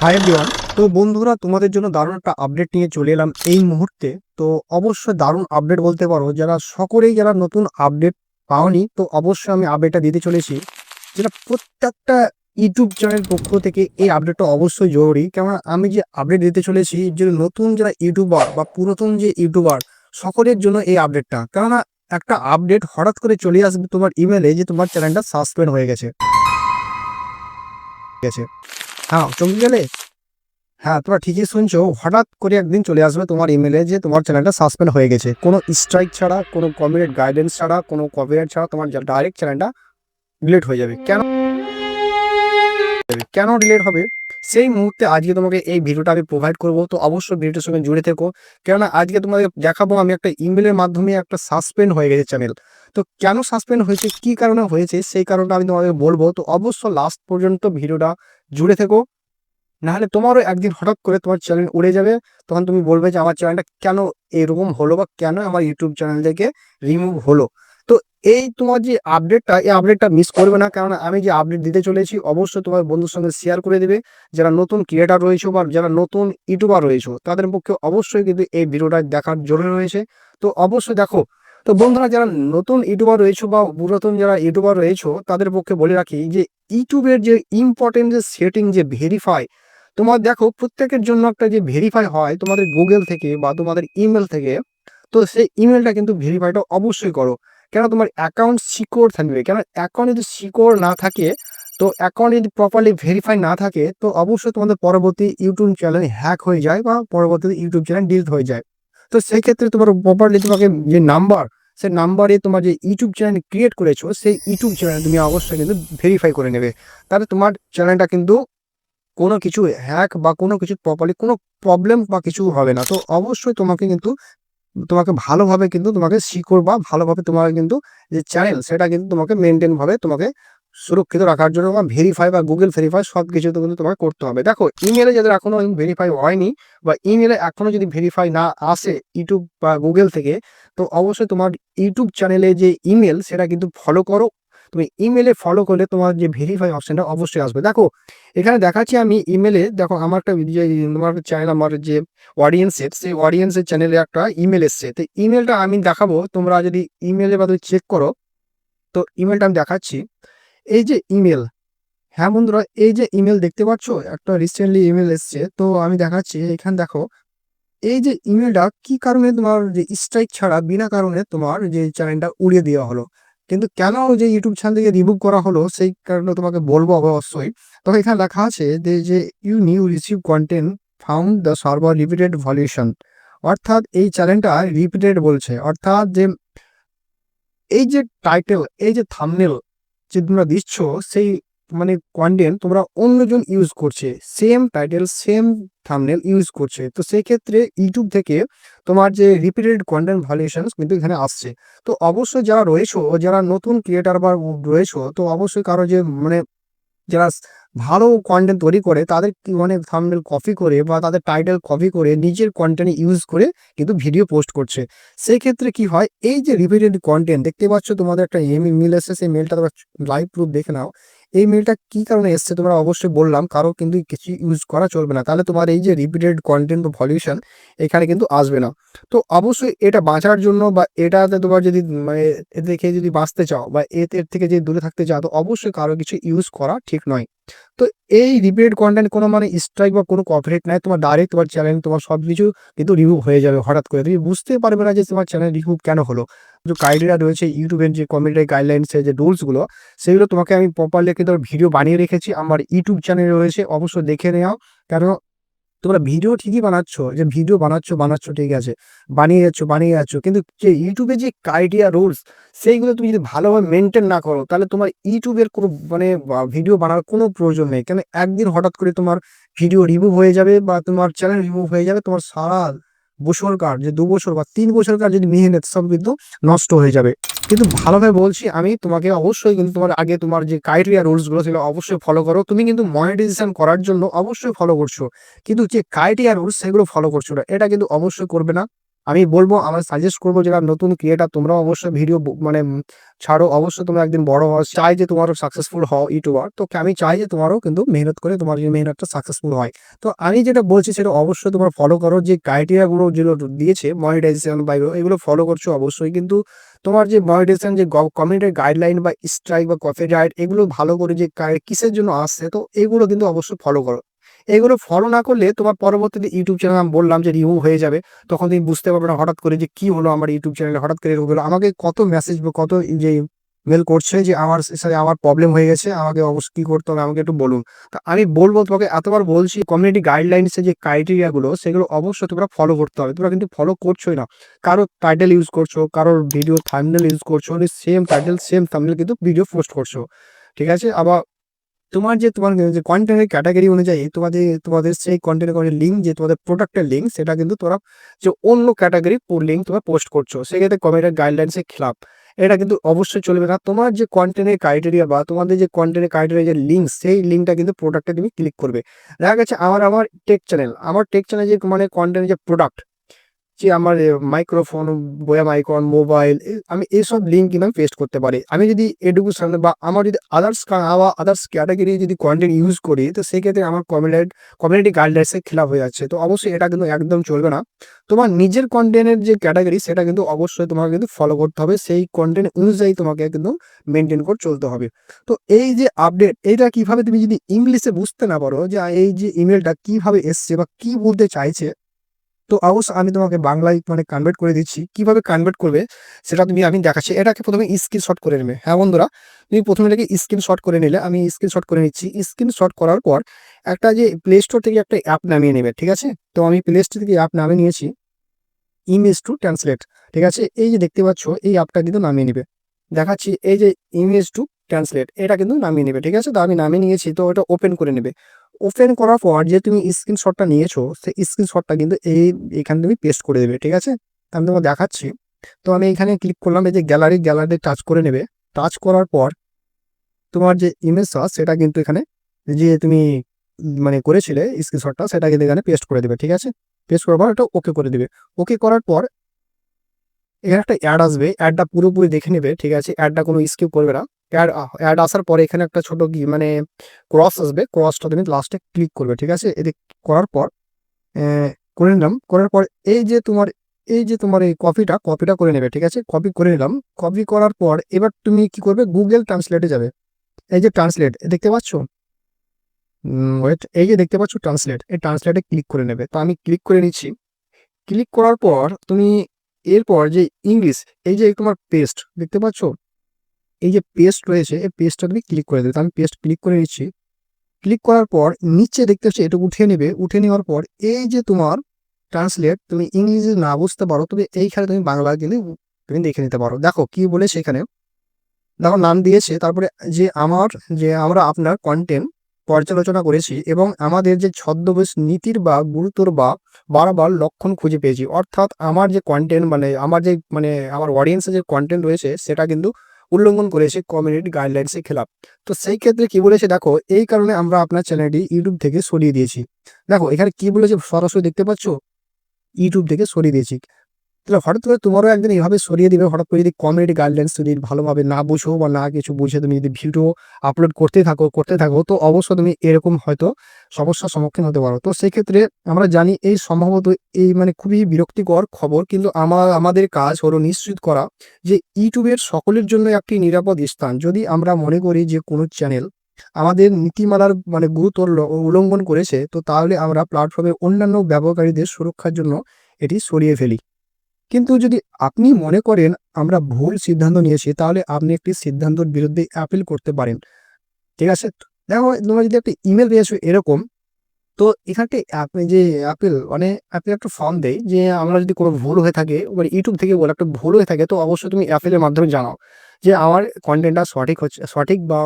Hi everyone. তো বন্ধুরা, তোমাদের জন্য দারুণ একটা আপডেট নিয়ে চলে এলাম এই মুহূর্তে। তো অবশ্যই দারুণ আপডেট বলতে পারো, যারা নতুন আপডেট পাওনি, তো অবশ্যই আমি আপডেটটা দিতে চলেছি, যেটা প্রত্যেকটা ইউটিউব চ্যানেল পক্ষ থেকে এই আপডেটটা অবশ্যই জরুরি। কেননা আমি যে আপডেট দিতে চলেছি, যে নতুন যারা ইউটিউবার বা পুরাতন যে ইউটিউবার, সকলের জন্য এই আপডেটটা। কেননা একটা আপডেট হঠাৎ করে চলে আসবে তোমার ইমেলে যে তোমার চ্যানেলটা সাসপেন্ড হয়ে গেছে। হ্যাঁ, চমকে গেলে? হ্যাঁ, তোমরা ঠিকই শুনছো। হঠাৎ করে একদিন চলে আসবে তোমার ইমেলে যে তোমার চ্যানেলটা সাসপেন্ড হয়ে গেছে। কোনো স্ট্রাইক ছাড়া, কোনো কমিউনিটি গাইডেন্স ছাড়া, কোনো কপিরাইট ছাড়া তোমার ডাইরেক্ট চ্যানেলটা ডিলিট হয়ে যাবে। কেন ডিলিট হবে? সেই মুহূর্তে আজকে তোমাকে এই ভিডিওটা আমি প্রোভাইড করব। তো অবশ্যই ভিডিওটার সঙ্গে জুড়ে থেকো। কেননা আজকে তোমাদের দেখাবো আমি একটা ইমেলের মাধ্যমে একটা সাসপেন্ড হয়ে গেছে চ্যানেল। তো কেন সাসপেন্ড হয়েছে, কি কারণে হয়েছে, সেই কারণটা আমি তোমাদের বলবো। তো অবশ্যই লাস্ট পর্যন্ত ভিডিওটা জুড়ে থেকো। নাহলে তোমারও একদিন হঠাৎ করে তোমার চ্যানেল উড়ে যাবে। তখন তুমি বলবে যে আমার চ্যানেলটা কেন এরকম হলো, বা কেন আমার ইউটিউব চ্যানেল থেকে রিমুভ হলো। তো এই তোমার যে আপডেটটা, এই আপডেটটা মিস করবে না। কারণ আমি যে আপডেট দিতে চলেছি অবশ্যই তোমার বন্ধুর সঙ্গে শেয়ার করে দেবে। যারা নতুন ক্রিয়েটার রয়েছে বা যারা নতুন ইউটিউবার রয়েছে, তাদের পক্ষে অবশ্যই কিন্তু এই ভিডিওটা দেখার জরুরি রয়েছে। তো অবশ্যই দেখো। তো বন্ধুরা, যারা নতুন ইউটিউবার রয়েছে বা পুরাতন যারা ইউটিউবার রয়েছে, তাদের পক্ষে বলে রাখি যে ইউটিউবের যে ইম্পর্টেন্ট যে সেটিং, যে ভেরিফাই, তোমার দেখো প্রত্যেকের জন্য একটা যে ভেরিফাই হয় তোমাদের গুগল থেকে বা তোমাদের ইমেল থেকে। তো সেই ইমেলটা কিন্তু ভেরিফাইটা অবশ্যই করো। কেন? তোমার অ্যাকাউন্ট সিকিউর থাকবে। কেন? অ্যাকাউন্ট যদি সিকিউর না থাকে, তো অ্যাকাউন্ট যদি প্রপারলি ভেরিফাই না থাকে, তো অবশ্যই তোমাদের পরবর্তী ইউটিউব চ্যানেল হ্যাক হয়ে যায় বা পরবর্তীতে ইউটিউব চ্যানেল ডিলিট হয়ে যায়। তো সেই ক্ষেত্রে তোমার প্রপারলি তোমাকে যে নাম্বার, সেই নাম্বারে তোমার যে ইউটিউব চ্যানেল ক্রিয়েট করেছো, সেই ইউটিউব চ্যানেল তুমি অবশ্যই কিন্তু ভেরিফাই করে নেবে। তাহলে তোমার চ্যানেলটা কিন্তু কোনো কিছু হ্যাক বা কোনো কিছু প্রপারলি কোনো প্রবলেম বা কিছু হবে না। তো অবশ্যই তোমাকে ভালোভাবে কিন্তু তোমাকে সিকিউর বা ভালোভাবে তোমাকে কিন্তু যে চ্যানেল, সেটা কিন্তু তোমাকে মেইনটেইন ভাবে তোমাকে সুরক্ষিত রাখার জন্য বা ভেরিফাই বা গুগল ভেরিফাই সবকিছু তো কিন্তু তোমাকে করতে হবে। দেখো, ইমেলে যাদের এখনো ভেরিফাই হয়নি বা ইমেলে এখনো যদি ভেরিফাই না আসে ইউটিউব বা গুগল থেকে, তো অবশ্যই তোমার ইউটিউব চ্যানেলে যে ইমেল, সেটা কিন্তু ফলো করো। তুমি ইমেলে ফলো করলে তোমার যে ভেরিফাই অপশনটা অবশ্যই আসবে। দেখো, এখানে দেখাচ্ছি আমি ইমেলে। দেখো, আমার একটা যে তোমার চ্যানেল, আমার যে অডিয়েন্সের, সেই অডিয়েন্সের চ্যানেলে একটা ইমেল এসছে। তো ইমেলটা আমি দেখাবো। তোমরা যদি ইমেলে বা তুমি চেক করো, তো ইমেলটা আমি দেখাচ্ছি। এই যে ইমেল, হ্যাঁ বন্ধুরা, এই যে ইমেল দেখতে পাচ্ছ, একটা রিসেন্টলি ইমেল এসছে। তো আমি দেখাচ্ছি, এখানে দেখো এই যে ইমেলটা কি কারণে তোমার যে স্ট্রাইক ছাড়া বিনা কারণে তোমার যে চ্যানেলটা উড়িয়ে দেওয়া হলো। কিন্তু কেন যে ইউটিউব চ্যানেল থেকে রিমুভ করা হলো, সেই কারণে তোমাকে বলবো অবশ্যই। তবে এখানে লেখা আছে যে you new receive content found the server repeated violation. অর্থাৎ এই চ্যানেলটা রিপিটেড বলছে, অর্থাৎ যে এই যে টাইটেল, এই যে থাম্বনেল যে তোমরা দিচ্ছ, সেই মানে কন্টেন্ট তোমরা অন্যজন ইউজ করছে, same title same thumbnail use করছে। তো সেই ক্ষেত্রে ইউটিউব থেকে তোমার যে রিপিটেড কন্টেন্ট ভ্যালিয়েশন কিন্তু এখানে আসছে। তো অবশ্যই যারা রয়েছো, যারা নতুন ক্রিয়েটার বা রয়েছো, তো অবশ্যই কারো যে মানে যারা ভালো কন্টেন্ট তৈরি করে, তাদের কি মানে থাম্বনেল কপি করে বা তাদের টাইটেল কপি করে নিজের কন্টেন্ট ইউজ করে কিন্তু ভিডিও পোস্ট করছে। সেই ক্ষেত্রে কি হয়, এই যে রিপিটেড কন্টেন্ট দেখতে পাচ্ছ, তোমাদের একটা মেল এসেছে, সেই মেলটা তোমরা লাইভ প্রুফ দেখে নাও। এই মেলটা কি কারণে এসছে তোমরা অবশ্যই বললাম, কারো কিন্তু কিছু ইউজ করা চলবে না, তাহলে তোমার এই যে রিপিটেড কন্টেন্ট বা ভলিউশন এখানে কিন্তু আসবে না। তো অবশ্যই এটা বাঁচার জন্য বা এটাতে তোমার যদি মানে এ দেখে যদি বাঁচতে চাও বা এর থেকে যদি দূরে থাকতে চাও, তো অবশ্যই কারো কিছু ইউজ করা ঠিক নয়। তো এই রিপিটেড কন্টেন্ট কোনো মানে স্ট্রাইক বা কোনো কপিরাইট নাই, তোমার ডাইরেক্ট তোমার চ্যানেল তোমার সবকিছু কিন্তু রিমুভ হয়ে যাবে হঠাৎ করে। তুমি বুঝতে পারবে না যে তোমার চ্যানেল রিমুভ কেন হলো। যে ক্রাইটেরিয়া রয়েছে ইউটিউবের, যে কমিউনিটি গাইডলাইন্সের যে রুলসগুলো, সেগুলো তোমাকে আমি প্রপারলি কিন্তু ভিডিও বানিয়ে রেখেছি আমার ইউটিউব চ্যানেলে রয়েছে, অবশ্যই দেখে নেও। কারণ তোমরা ভিডিও ঠিকই বানাচ্ছ, যে ভিডিও বানাচ্ছ ঠিক আছে, বানিয়ে যাচ্ছ, কিন্তু যে ইউটিউবে যে ক্রাইটেরিয়া রুলস, সেইগুলো তুমি যদি ভালোভাবে মেনটেন না করো, তাহলে তোমার ইউটিউবের কোনো মানে ভিডিও বানার কোনো প্রয়োজন নেই। কেন? একদিন হঠাৎ করে তোমার ভিডিও রিমুভ হয়ে যাবে বা তোমার চ্যানেল রিমুভ হয়ে যাবে, তোমার সারা বছরকার যে 2 বছর বা 3 বছরকার যদি মেহনত, সব কিন্তু নষ্ট হয়ে যাবে। কিন্তু ভালোভাবে বলছি আমি তোমাকে, অবশ্যই কিন্তু তোমার আগে তোমার যে ক্রাইটেরিয়া রুলস গুলো সেগুলো অবশ্যই ফলো করো। তুমি কিন্তু মনিটাইজেশন করার জন্য অবশ্যই ফলো করছো, কিন্তু যে ক্রাইটেরিয়া রুলস সেগুলো ফলো করছো না, এটা কিন্তু অবশ্যই করবে না। আমি বলবো, আমার সাজেস্ট করবো যারা নতুন ক্রিয়েটার, তোমরাও অবশ্যই ভিডিও মানে ছাড়ো, অবশ্যই তোমরা একদিন বড় হও, চাই যে তোমারও সাকসেসফুল হও ইউটিউবার। তো আমি চাই যে তোমারও কিন্তু মেহনত করে তোমার যে মেহনতটা সাকসেসফুল হয়। তো আমি যেটা বলছি সেটা অবশ্যই তোমরা ফলো করো, যে ক্রাইটেরিয়া গুলো যেগুলো দিয়েছে মনিটাইজেশন বা এগুলো ফলো করছো অবশ্যই, কিন্তু তোমার যে মনিটাইজেশন, যে কমিউনিটির গাইডলাইন বা স্ট্রাইক বা কপিরাইট, এগুলো ভালো করে যে কিসের জন্য আসছে, তো এগুলো কিন্তু অবশ্যই ফলো করো। এগুলো ফলো না করলে তোমার পরবর্তীতে ইউটিউব চ্যানেল, আমি বললাম যে রিমুভ হয়ে যাবে। তখন তুমি বুঝতে পারবে না হঠাৎ করে যে কি হলো আমার ইউটিউব চ্যানেলে, হঠাৎ করে এরকম হলো। আমাকে কত মেসেজ বা কত যে মেল করছে যে আমার সাথে আমার প্রবলেম হয়ে গেছে, আমাকে অবশ্যই কি করতে হবে আমাকে একটু বলুন। তা আমি বলবো, তোমাকে এতবার বলছি, কমিউনিটি গাইডলাইন্সের যে ক্রাইটেরিয়া গুলো সেগুলো অবশ্যই তোমরা ফলো করতে হবে। তোমরা কিন্তু ফলো করছোই না। কারো টাইটেল ইউজ করছো, কারোর ভিডিও থাম্বনেল ইউজ করছো, সেম টাইটেল সেম থাম্বনেল কিন্তু ভিডিও পোস্ট করছো, ঠিক আছে। আবার তোমার যে কন্টেন্টের ক্যাটাগরি অনুযায়ী তোমাদের সেই কন্টেন্টের লিঙ্ক, যে তোমাদের প্রোডাক্টের লিঙ্ক, সেটা কিন্তু তোমরা যে অন্য ক্যাটাগরি লিঙ্ক তোমরা পোস্ট করছো, সেক্ষেত্রে কমিউনিটি গাইডলাইন্সের খেলাপ। এটা কিন্তু অবশ্যই চলবে না। তোমার যে কন্টেন্টের ক্রাইটেরিয়া বা তোমাদের যে কন্টেন্টের ক্রাইটেরিয়া যে লিঙ্ক, সেই লিঙ্কটা কিন্তু প্রোডাক্টে তুমি ক্লিক করবে। দেখা গেছে আমার টেক চ্যানেল যে মানে কন্টেন্টের যে প্রোডাক্ট, যে আমার মাইক্রোফোন, বয়াম আইকন, মোবাইল, আমি এইসব লিঙ্ক কিন্তু আমি পেস্ট করতে পারি। আমি যদি এডুকেশন বা আমার যদি আদার্স ক্যাটাগরি যদি কন্টেন্ট ইউজ করি, তো সেক্ষেত্রে আমার কমিউনিটি গাইডলাইন্সের খেলাপ হয়ে যাচ্ছে। তো অবশ্যই এটা কিন্তু একদম চলবে না। তোমার নিজের কন্টেন্টের যে ক্যাটাগরি, সেটা কিন্তু অবশ্যই তোমাকে কিন্তু ফলো করতে হবে, সেই কন্টেন্ট অনুযায়ী তোমাকে কিন্তু মেনটেন করে চলতে হবে। তো এই যে আপডেট, এইটা কিভাবে তুমি যদি ইংলিশে বুঝতে না পারো যে এই যে ইমেলটা কিভাবে এসছে বা কি বলতে চাইছে, তো অবশ্যই আমি তোমাকে বাংলায় মানে কনভার্ট করে দিচ্ছি। কিভাবে কনভার্ট করবে সেটা আমি দেখাচ্ছি। এটাকে প্রথমে স্ক্রিনশট করে নেবে। হ্যাঁ বন্ধুরা, তুমি প্রথমে এটাকে স্ক্রিনশট করে নিলে, আমি স্ক্রিনশট করে নিচ্ছি। স্ক্রিনশট করার পর একটা যে প্লে স্টোর থেকে একটা অ্যাপ নামিয়ে নেবে, ঠিক আছে। তো আমি প্লে স্টোর থেকে অ্যাপ নামিয়ে নিয়েছি, ইমেজ টু ট্রান্সলেট, ঠিক আছে। এই যে দেখতে পাচ্ছ, এই অ্যাপটা কিন্তু নামিয়ে নেবে। দেখাচ্ছি, এই যে ইমেজ টু ট্রান্সলেট, এটা কিন্তু নামিয়ে নেবে, ঠিক আছে। তো আমি নামিয়ে নিয়েছি, তো এটা ওপেন করে নেবে। ওপেন করার পর যে তুমি স্ক্রিনশটটা নিয়েছো, সেই স্ক্রিনশটটা কিন্তু এখানে তুমি পেস্ট করে দেবে, ঠিক আছে। আমি তোমাকে দেখাচ্ছি। তো আমি এখানে ক্লিক করলাম, এই যে গ্যালারি টাচ করে নেবে। টাচ করার পর তোমার যে ইমেজটা, সেটা কিন্তু এখানে যে তুমি মানে করেছিলে স্ক্রিনশটটা, সেটা কিন্তু এখানে পেস্ট করে দেবে, ঠিক আছে। পেস্ট করার পর এটা ওকে করে দেবে। ওকে করার পর এখানে একটা অ্যাড আসবে, অ্যাডটা পুরোপুরি দেখে নেবে, ঠিক আছে। অ্যাডটা কোনো স্কিপ করবে না। অ্যাড আসার পরে এখানে একটা ছোট কি মানে ক্রস আসবে, ক্রসটা তুমি লাস্টে ক্লিক করবে, ঠিক আছে। এদিক করার পর করে নিলাম। করার পর এই যে তোমার এই কপিটা করে নেবে, ঠিক আছে। কপি করে নিলাম। কপি করার পর এবার তুমি কি করবে, গুগল ট্রান্সলেটে যাবে। এই যে ট্রান্সলেট দেখতে পাচ্ছ, ওয়েট, এই যে দেখতে পাচ্ছ ট্রান্সলেট, এই ট্রান্সলেটে ক্লিক করে নেবে। তো আমি ক্লিক করে নিচ্ছি। ক্লিক করার পর তুমি এরপর যে ইংলিশ, এই যে তোমার পেস্ট দেখতে পাচ্ছ, এই যে পেস্ট রয়েছে, এই পেস্টটা তুমি ক্লিক করে দেবে। তো আমি পেস্ট ক্লিক করে নিচ্ছি। ক্লিক করার পর নিচে দেখতে পাচ্ছ, এটা উঠিয়ে নেবে। উঠে নেওয়ার পর এই যে তোমার ট্রান্সলেট, তুমি ইংলিশে না বুঝতে পারো, তবে এইখানে তুমি বাংলা কিন্তু তুমি দেখে নিতে পারো। দেখো কি বলে সেখানে, দেখো নাম দিয়েছে, তারপরে যে আমরা আপনার কন্টেন্ট পর্যালোচনা করেছি এবং আমাদের যে ছদ্মবেশ নীতির বা গুরুতর বা বারবার লক্ষণ খুঁজে পেয়েছি। অর্থাৎ আমার যে কন্টেন্ট মানে আমার অডিয়েন্সের যে কন্টেন্ট রয়েছে, সেটা কিন্তু উল্লঙ্ঘন করেছে কমিউনিটি গাইডলাইন্সের খেলাপ। তো সেই ক্ষেত্রে কি বলেছে দেখো, এই কারণে আমরা আপনার চ্যানেলটি ইউটিউব থেকে সরিয়ে দিয়েছি। দেখো এখানে কি বলেছে সরাসরি দেখতে পাচ্ছ, ইউটিউব থেকে সরিয়ে দিয়েছি। তাহলে হঠাৎ করে তোমারও একদিন এইভাবে সরিয়ে দিবে, হঠাৎ করে যদি কমিউনিটি গাইডলাইন্স যদি ভালোভাবে না বুঝো বা না কিছু বুঝে তুমি যদি ভিডিও আপলোড করতে থাকো, তো অবশ্যই তুমি এরকম হয়তো সমস্যার সম্মুখীন হতে পারো। তো সেক্ষেত্রে আমরা জানি এই সম্ভবত এই মানে খুবই বিরক্তিকর খবর, কিন্তু আমাদের কাজ হলো নিশ্চিত করা যে ইউটিউবের সকলের জন্য একটি নিরাপদ স্থান। যদি আমরা মনে করি যে কোনো চ্যানেল আমাদের নীতিমালার মানে গুরুতর উল্লঙ্ঘন করেছে, তো তাহলে আমরা প্ল্যাটফর্মের অন্যান্য ব্যবহারকারীদের সুরক্ষার জন্য এটি সরিয়ে ফেলি। কিন্তু যদি আপনি মনে করেন আমরা ভুল সিদ্ধান্ত নিয়েছি, তাহলে আপনি একটি সিদ্ধান্তের বিরুদ্ধে আপিল করতে পারেন, ঠিক আছে। দেখো তোমরা যদি একটা ইমেল পেয়েছো এরকম, তো এখানে আপনি যে আপনি একটা ফর্ম দেয় যে আমরা যদি কোনো ভুল হয়ে থাকে, মানে ইউটিউব থেকে বলে একটা ভুল হয়ে থাকে, তো অবশ্যই তুমি অ্যাপেলের মাধ্যমে জানাও যে আমার কন্টেন্টটা সঠিক বা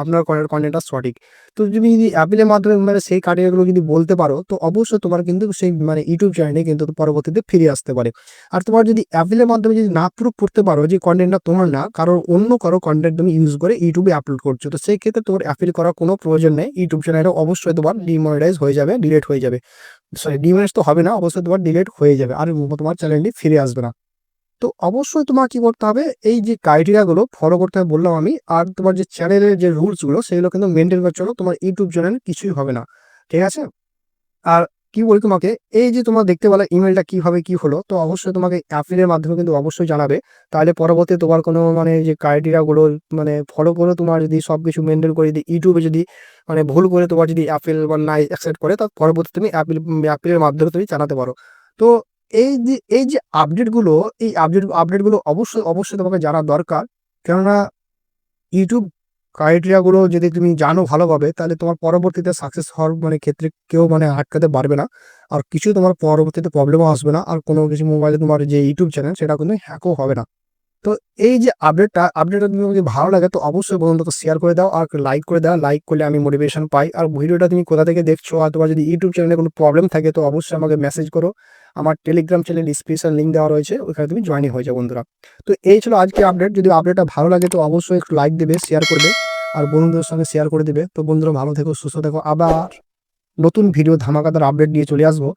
আপনার কন্টেন্টটা সঠিক। তো তুমি যদি অ্যাপেলের মাধ্যমে মানে সেই ক্রাইটেরিয়াগুলো যদি বলতে পারো, তো অবশ্যই তোমার কিন্তু সেই মানে ইউটিউব চ্যানেলে কিন্তু পরবর্তীতে ফিরে আসতে পারে। আর তোমার যদি অ্যাপেলের মাধ্যমে যদি না প্রুভ করতে পারো যে কন্টেন্টটা তোমার না, অন্য কারো কন্টেন্ট তুমি ইউজ করে ইউটিউবে আপলোড করছো, তো সেই ক্ষেত্রে তোমার অ্যাপিল করার কোনো প্রয়োজন নেই। ইউটিউব চ্যানেলে অবশ্যই তোমার ডিমনিটাইজ হয়ে যাবে, ডিলিট হয়ে যাবে। সরি, ডিমনিটাইজ তো হবে না, অবশ্যই তোমার ডিলিট হয়ে যাবে আর তোমার চ্যানেলটি ফিরে আসবে না। তো অবশ্যই তোমার কি করতে হবে, এই যে ক্রাইটেরিয়াগুলো ফলো করতে হবে বললাম আমি। আর তোমার যে চ্যানেলের যে রুলসগুলো সেগুলো কিন্তু মেনটেন করে চলো, তোমার ইউটিউব চ্যানেল কিছুই হবে না, ঠিক আছে? আর কি বলি তোমাকে, এই যে তোমার দেখতে পেলে ইমেলটা কিভাবে কি হলো, তো অবশ্যই তোমাকে অ্যাপিলের মাধ্যমে কিন্তু অবশ্যই জানাবে। তাহলে পরবর্তী তোমার কোনো মানে যে ক্রাইটেরিয়াগুলো মানে ফলো করে তোমার যদি সবকিছু মেনটেন করে যদি ইউটিউবে যদি মানে ভুল করে তোমার যদি অ্যাপেল বা না অ্যাকসেপ্ট করে, তার পরবর্তী তুমি অ্যাপেলের মাধ্যমে তুমি জানাতে পারো। তো এই যে আপডেটগুলো, এই আপডেটগুলো অবশ্যই তোমাকে জানা দরকার। কেননা ইউটিউব ক্রাইটেরিয়াগুলো যদি তুমি জানো ভালোভাবে, তাহলে তোমার পরবর্তীতে সাকসেস হওয়ার মানে ক্ষেত্রে কেউ মানে আটকাতে পারবে না। আর কিছু তোমার পরবর্তীতে প্রবলেমও আসবে না। আর কোনো কিছু মোবাইলে তোমার যে ইউটিউব চ্যানেল সেটা কিন্তু হ্যাকও হবে না। তো এই যে আপডেটটা তুমি যদি ভালো লাগে, তো অবশ্যই বন্ধুদেরকে শেয়ার করে দাও আর লাইক করে দাও। লাইক করলে আমি মোটিভেশন পাই। আর ভিডিওটা তুমি কোথা থেকে দেখছো, আর তোমার যদি ইউটিউব চ্যানেলে কোনো প্রবলেম থাকে, তো অবশ্যই আমাকে মেসেজ করো। আমার টেলিগ্রাম চ্যানেল ডিসক্রিপশন লিঙ্ক দেওয়া রয়েছে, ওখানে তুমি জয়েন হয়ে যাও বন্ধুরা। তো এই ছিল আজকে আপডেট। যদি আপডেটটা ভালো লাগে, তো অবশ্যই একটু লাইক দেবে, শেয়ার করবে আর বন্ধুদের সঙ্গে শেয়ার করে দিবে। তো বন্ধুরা ভালো থেকো, সুস্থ থেকো। আবার নতুন ভিডিও ধামাকাদার আপডেট নিয়ে চলে আসবো।